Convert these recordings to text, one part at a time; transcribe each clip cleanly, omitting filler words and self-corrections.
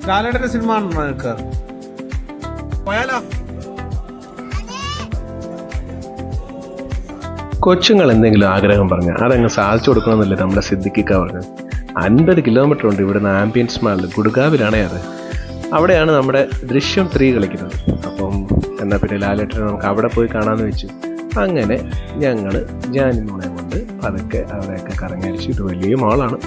ലാലേട്ടന്റെ സിനിമ ആണോ നിനക്ക്? പോയാലോ? കൊച്ചുങ്ങൾ എന്തെങ്കിലും ആഗ്രഹം പറഞ്ഞാൽ അതങ്ങ് സാധിച്ചു കൊടുക്കണമെന്നില്ല നമ്മുടെ സിദ്ദിഖിക്ക പറഞ്ഞത്. 50 കിലോമീറ്റർ ഉണ്ട് ഇവിടുന്ന് ആംബിയൻസ് മാളിൽ, ഗുഡ്ഗാവിലാണേ അത്. അവിടെയാണ് നമ്മുടെ ദൃശ്യം 3 കളിക്കുന്നത്. അപ്പം എന്നാൽ പിന്നെ ലാലേട്ടനെ നമുക്ക് അവിടെ പോയി കാണാമെന്ന് വെച്ചു. അങ്ങനെ ഞങ്ങൾ ജാനിമോളെ കൊണ്ട് അതൊക്കെ അവിടെയൊക്കെ കറങ്ങടിച്ചു. ഇത് വലിയ മാളാണ്.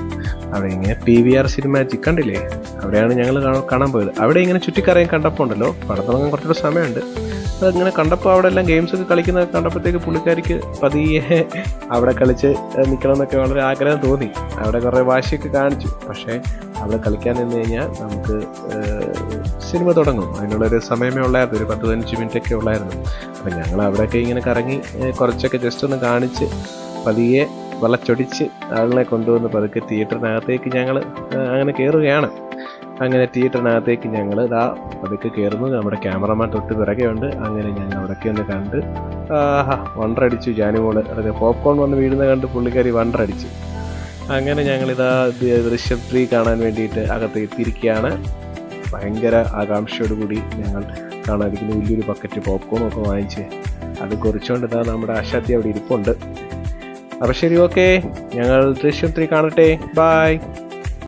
അവിടെ ഇങ്ങനെ PVR സിനിമാറ്റിക് കണ്ടില്ലേ, അവിടെയാണ് ഞങ്ങൾ കാണാൻ പോയത്. അവിടെ ഇങ്ങനെ ചുറ്റിക്കറയും കണ്ടപ്പോൾ ഉണ്ടല്ലോ, പടം തുടങ്ങാൻ കുറച്ചൊരു സമയമുണ്ട്. അതിങ്ങനെ കണ്ടപ്പോൾ അവിടെ എല്ലാം ഗെയിംസൊക്കെ കളിക്കുന്നത് കണ്ടപ്പോഴത്തേക്ക് പുള്ളിക്കാരിക്ക് പതിയെ അവിടെ കളിച്ച് നിൽക്കണം എന്നൊക്കെ വളരെ ആഗ്രഹം തോന്നി. അവിടെ കുറേ വാശിയൊക്കെ കാണിച്ചു. പക്ഷേ അവിടെ കളിക്കാൻ നിന്ന് കഴിഞ്ഞാൽ നമുക്ക് സിനിമ തുടങ്ങും. അതിനുള്ളൊരു സമയമേ ഉള്ളായിരുന്നു, ഒരു 10-15 മിനിറ്റൊക്കെ ഉള്ളായിരുന്നു. അപ്പം ഞങ്ങൾ അവിടെയൊക്കെ ഇങ്ങനെ കറങ്ങി കുറച്ചൊക്കെ ജസ്റ്റ് ഒന്ന് കാണിച്ച് പതിയെ വളച്ചൊടിച്ച് ആളിനെ കൊണ്ടുവന്ന് പതുക്കെ തിയേറ്ററിനകത്തേക്ക് ഞങ്ങൾ അങ്ങനെ കയറുകയാണ്. അങ്ങനെ തിയേറ്ററിനകത്തേക്ക് ഞങ്ങൾ പതുക്കെ കയറുന്നു. നമ്മുടെ ക്യാമറമാൻ തൊട്ട് പിറകെ ഉണ്ട്. അങ്ങനെ ഞങ്ങൾ അവിടെയൊക്കെ ഒന്ന് കണ്ട് വണ്ടറടിച്ചു. ജാനിമോള് അതൊക്കെ പോപ്കോൺ വന്ന് വീഴുന്ന കണ്ട് പുള്ളിക്കാരി വണ്ടറടിച്ചു. അങ്ങനെ ഞങ്ങളിതാ ദൃശ്യം 3 കാണാൻ വേണ്ടിയിട്ട് അകത്ത് എത്തിയിരിക്കുകയാണ്. ഭയങ്കര ആകാംക്ഷയോടുകൂടി ഞങ്ങൾ കാണാതിരിക്കുന്ന വലിയൊരു ബക്കറ്റ് പോപ്കോണൊക്കെ വാങ്ങിച്ച് അത് കുറിച്ചുകൊണ്ട് നമ്മുടെ അശാത്തി അവിടെ ഇരിപ്പുണ്ട്. അപ്പോൾ ശരി, ഓക്കെ, ഞങ്ങൾ ദൃശ്യം 3 കാണട്ടെ. ബായ്.